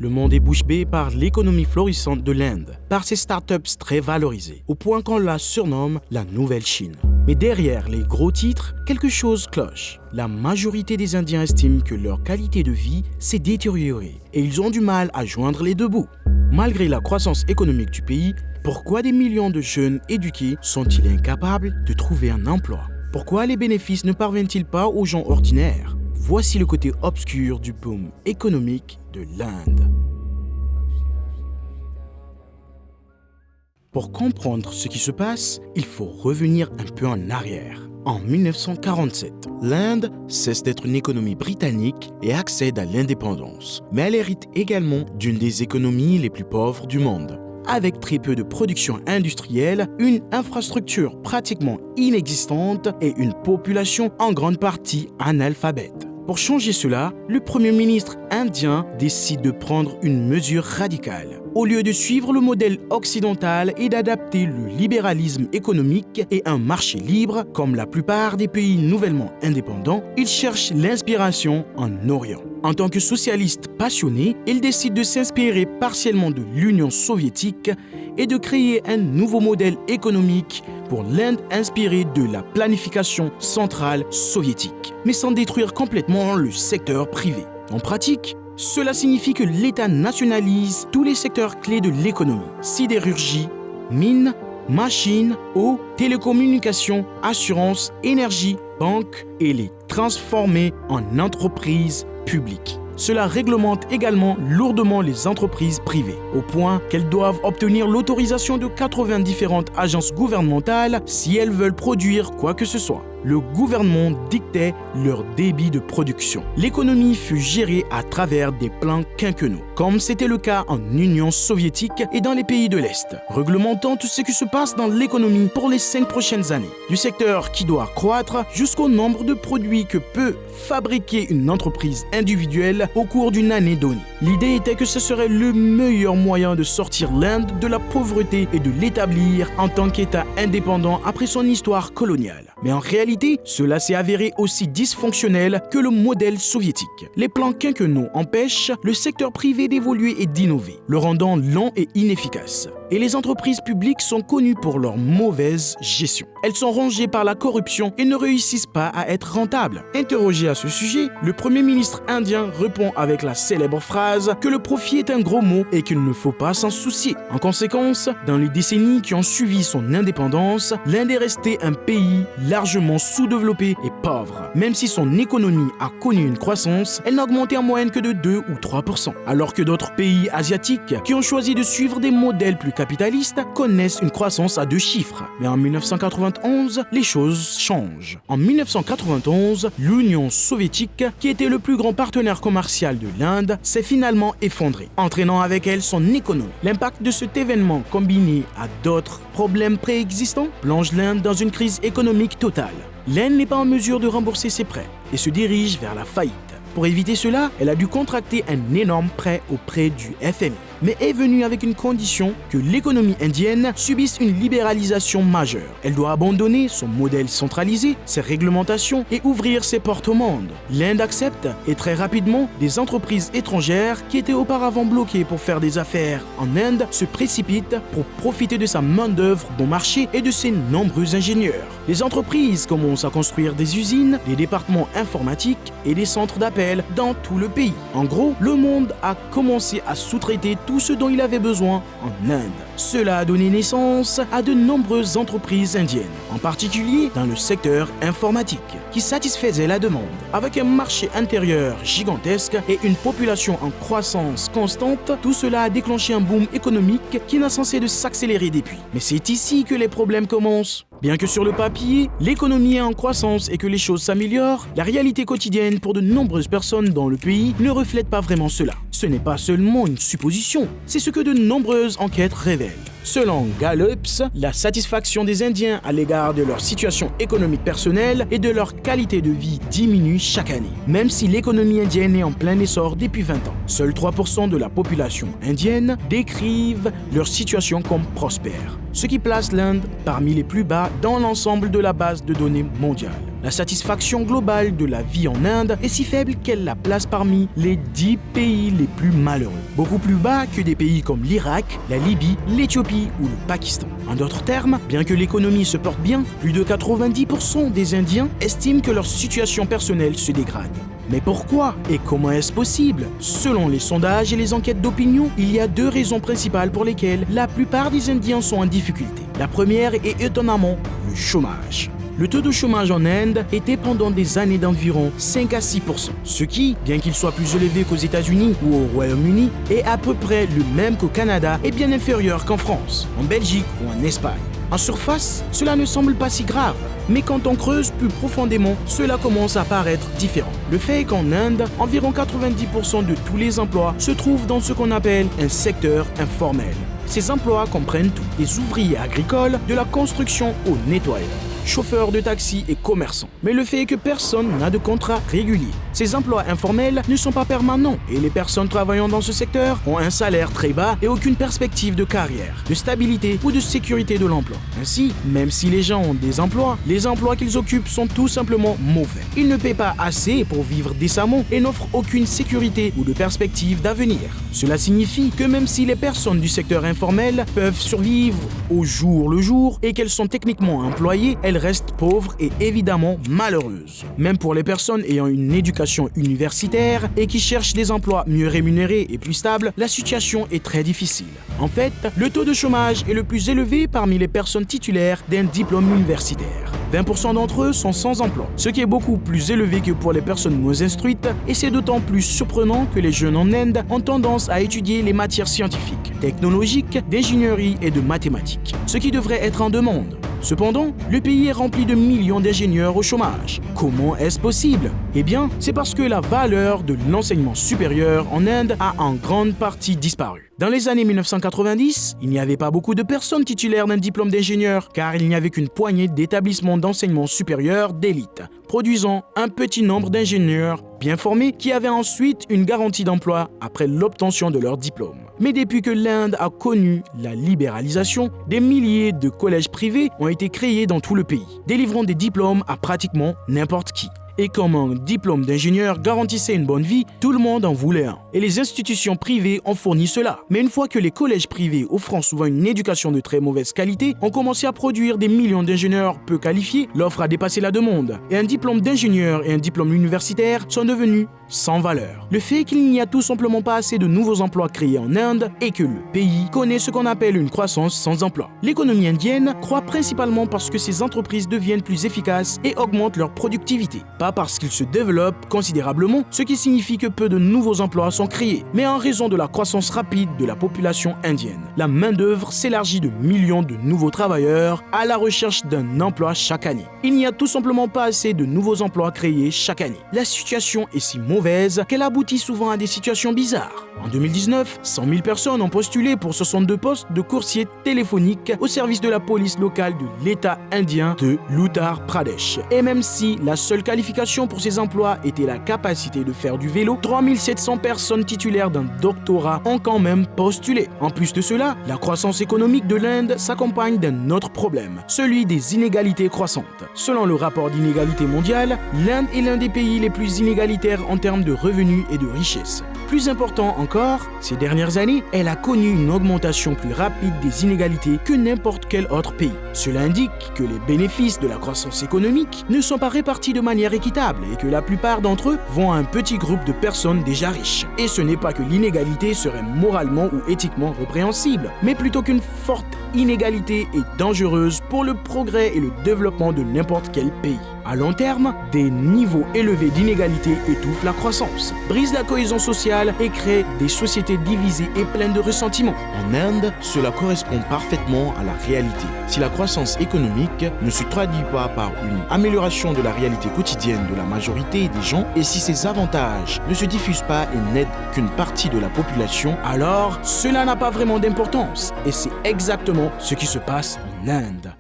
Le monde est bouche bée par l'économie florissante de l'Inde, par ses startups très valorisées, au point qu'on la surnomme la Nouvelle Chine. Mais derrière les gros titres, quelque chose cloche. La majorité des Indiens estiment que leur qualité de vie s'est détériorée et ils ont du mal à joindre les deux bouts. Malgré la croissance économique du pays, pourquoi des millions de jeunes éduqués sont-ils incapables de trouver un emploi? Pourquoi les bénéfices ne parviennent-ils pas aux gens ordinaires? Voici le côté obscur du boom économique de l'Inde. Pour comprendre ce qui se passe, il faut revenir un peu en arrière. En 1947, l'Inde cesse d'être une économie britannique et accède à l'indépendance. Mais elle hérite également d'une des économies les plus pauvres du monde. Avec très peu de production industrielle, une infrastructure pratiquement inexistante et une population en grande partie analphabète. Pour changer cela, le Premier ministre indien décide de prendre une mesure radicale. Au lieu de suivre le modèle occidental et d'adapter le libéralisme économique et un marché libre, comme la plupart des pays nouvellement indépendants, il cherche l'inspiration en Orient. En tant que socialiste passionné, il décide de s'inspirer partiellement de l'Union soviétique et de créer un nouveau modèle économique pour l'Inde inspiré de la planification centrale soviétique, mais sans détruire complètement le secteur privé. En pratique, cela signifie que l'État nationalise tous les secteurs clés de l'économie: sidérurgie, mines, machines, eau, télécommunications, assurance, énergie, banque, et les transformer en entreprises publiques. Cela réglemente également lourdement les entreprises privées, au point qu'elles doivent obtenir l'autorisation de 80 différentes agences gouvernementales si elles veulent produire quoi que ce soit. Le gouvernement dictait leur débit de production. L'économie fut gérée à travers des plans quinquennaux, comme c'était le cas en Union soviétique et dans les pays de l'Est, réglementant tout ce qui se passe dans l'économie pour les 5 prochaines années, du secteur qui doit croître jusqu'au nombre de produits que peut fabriquer une entreprise individuelle au cours d'une année donnée. L'idée était que ce serait le meilleur moyen de sortir l'Inde de la pauvreté et de l'établir en tant qu'État indépendant après son histoire coloniale. Mais en réalité, cela s'est avéré aussi dysfonctionnel que le modèle soviétique. Les plans quinquennaux empêchent le secteur privé d'évoluer et d'innover, le rendant lent et inefficace. Et les entreprises publiques sont connues pour leur mauvaise gestion. Elles sont rongées par la corruption et ne réussissent pas à être rentables. Interrogé à ce sujet, le Premier ministre indien répond avec la célèbre phrase que le profit est un gros mot et qu'il ne faut pas s'en soucier. En conséquence, dans les décennies qui ont suivi son indépendance, l'Inde est restée un pays largement sous-développé et pauvre. Même si son économie a connu une croissance, elle n'a augmenté en moyenne que de 2 ou 3%. Alors que d'autres pays asiatiques qui ont choisi de suivre des modèles plus capitalistes connaissent une croissance à 2 chiffres. Mais en 1991, les choses changent. En 1991, l'Union soviétique, qui était le plus grand partenaire commercial de l'Inde, s'est finalement effondrée, entraînant avec elle son économie. L'impact de cet événement, combiné à d'autres problèmes préexistants, plonge l'Inde dans une crise économique totale. L'Inde n'est pas en mesure de rembourser ses prêts et se dirige vers la faillite. Pour éviter cela, elle a dû contracter un énorme prêt auprès du FMI. Mais est venue avec une condition: que l'économie indienne subisse une libéralisation majeure. Elle doit abandonner son modèle centralisé, ses réglementations et ouvrir ses portes au monde. L'Inde accepte et très rapidement, des entreprises étrangères qui étaient auparavant bloquées pour faire des affaires en Inde se précipitent pour profiter de sa main-d'œuvre bon marché et de ses nombreux ingénieurs. Les entreprises commencent à construire des usines, des départements informatiques et des centres d'appel dans tout le pays. En gros, le monde a commencé à sous-traiter tout ce dont il avait besoin en Inde. Cela a donné naissance à de nombreuses entreprises indiennes, en particulier dans le secteur informatique, qui satisfaisaient la demande. Avec un marché intérieur gigantesque et une population en croissance constante, tout cela a déclenché un boom économique qui n'a cessé de s'accélérer depuis. Mais c'est ici que les problèmes commencent. Bien que sur le papier, l'économie est en croissance et que les choses s'améliorent, la réalité quotidienne pour de nombreuses personnes dans le pays ne reflète pas vraiment cela. Ce n'est pas seulement une supposition, c'est ce que de nombreuses enquêtes révèlent. Selon Gallup, la satisfaction des Indiens à l'égard de leur situation économique personnelle et de leur qualité de vie diminue chaque année, même si l'économie indienne est en plein essor depuis 20 ans. Seuls 3% de la population indienne décrivent leur situation comme prospère, ce qui place l'Inde parmi les plus bas dans l'ensemble de la base de données mondiale. La satisfaction globale de la vie en Inde est si faible qu'elle la place parmi les 10 pays les plus malheureux, beaucoup plus bas que des pays comme l'Irak, la Libye, l'Éthiopie ou le Pakistan. En d'autres termes, bien que l'économie se porte bien, plus de 90% des Indiens estiment que leur situation personnelle se dégrade. Mais pourquoi et comment est-ce possible? Selon les sondages et les enquêtes d'opinion, il y a 2 raisons principales pour lesquelles la plupart des Indiens sont en difficulté. La première est étonnamment le chômage. Le taux de chômage en Inde était pendant des années d'environ 5 à 6%, ce qui, bien qu'il soit plus élevé qu'aux États-Unis ou au Royaume-Uni, est à peu près le même qu'au Canada et bien inférieur qu'en France, en Belgique ou en Espagne. En surface, cela ne semble pas si grave, mais quand on creuse plus profondément, cela commence à paraître différent. Le fait est qu'en Inde, environ 90% de tous les emplois se trouvent dans ce qu'on appelle un secteur informel. Ces emplois comprennent tout, des ouvriers agricoles, de la construction au nettoyage, chauffeurs de taxi et commerçants. Mais le fait est que personne n'a de contrat régulier. Ces emplois informels ne sont pas permanents et les personnes travaillant dans ce secteur ont un salaire très bas et aucune perspective de carrière, de stabilité ou de sécurité de l'emploi. Ainsi, même si les gens ont des emplois, les emplois qu'ils occupent sont tout simplement mauvais. Ils ne paient pas assez pour vivre décemment et n'offrent aucune sécurité ou de perspective d'avenir. Cela signifie que même si les personnes du secteur informel peuvent survivre au jour le jour et qu'elles sont techniquement employées, elles restent pauvres et évidemment malheureuses. Même pour les personnes ayant une éducation universitaire et qui cherchent des emplois mieux rémunérés et plus stables, la situation est très difficile. En fait, le taux de chômage est le plus élevé parmi les personnes titulaires d'un diplôme universitaire. 20% d'entre eux sont sans emploi, ce qui est beaucoup plus élevé que pour les personnes moins instruites, et c'est d'autant plus surprenant que les jeunes en Inde ont tendance à étudier les matières scientifiques, technologiques, d'ingénierie et de mathématiques, ce qui devrait être en demande. Cependant, le pays est rempli de millions d'ingénieurs au chômage. Comment est-ce possible? Eh bien, c'est parce que la valeur de l'enseignement supérieur en Inde a en grande partie disparu. Dans les années 1990, il n'y avait pas beaucoup de personnes titulaires d'un diplôme d'ingénieur, car il n'y avait qu'une poignée d'établissements d'enseignement supérieur d'élite, produisant un petit nombre d'ingénieurs bien formés qui avaient ensuite une garantie d'emploi après l'obtention de leur diplôme. Mais depuis que l'Inde a connu la libéralisation, des milliers de collèges privés ont été créés dans tout le pays, délivrant des diplômes à pratiquement n'importe qui. Et comme un diplôme d'ingénieur garantissait une bonne vie, tout le monde en voulait un. Et les institutions privées ont fourni cela. Mais une fois que les collèges privés offrant souvent une éducation de très mauvaise qualité ont commencé à produire des millions d'ingénieurs peu qualifiés, l'offre a dépassé la demande. Et un diplôme d'ingénieur et un diplôme universitaire sont devenus sans valeur. Le fait qu'il n'y a tout simplement pas assez de nouveaux emplois créés en Inde et que le pays connaît ce qu'on appelle une croissance sans emploi. L'économie indienne croît principalement parce que ces entreprises deviennent plus efficaces et augmentent leur productivité. Pas parce qu'ils se développent considérablement, ce qui signifie que peu de nouveaux emplois sont créés, mais en raison de la croissance rapide de la population indienne. La main-d'œuvre s'élargit de millions de nouveaux travailleurs à la recherche d'un emploi chaque année. Il n'y a tout simplement pas assez de nouveaux emplois créés chaque année. La situation est si mauvaise qu'elle aboutit souvent à des situations bizarres. En 2019, 100 000 personnes ont postulé pour 62 postes de coursier téléphonique au service de la police locale de l'État indien de l'Uttar Pradesh. Et même si la seule qualification pour ces emplois était la capacité de faire du vélo, 3700 personnes titulaires d'un doctorat ont quand même postulé. En plus de cela, la croissance économique de l'Inde s'accompagne d'un autre problème, celui des inégalités croissantes. Selon le rapport d'inégalité mondiale, l'Inde est l'un des pays les plus inégalitaires en termes de revenus et de richesse. Plus important encore, ces dernières années, elle a connu une augmentation plus rapide des inégalités que n'importe quel autre pays. Cela indique que les bénéfices de la croissance économique ne sont pas répartis de manière équitable et que la plupart d'entre eux vont à un petit groupe de personnes déjà riches. Et ce n'est pas que l'inégalité serait moralement ou éthiquement répréhensible, mais plutôt qu'une forte inégalité est dangereuse pour le progrès et le développement de n'importe quel pays. À long terme, des niveaux élevés d'inégalité étouffent la croissance, brisent la cohésion sociale et créent des sociétés divisées et pleines de ressentiments. En Inde, cela correspond parfaitement à la réalité. Si la croissance économique ne se traduit pas par une amélioration de la réalité quotidienne de la majorité des gens, et si ces avantages ne se diffusent pas et n'aident qu'une partie de la population, alors cela n'a pas vraiment d'importance. Et c'est exactement ce qui se passe en Inde.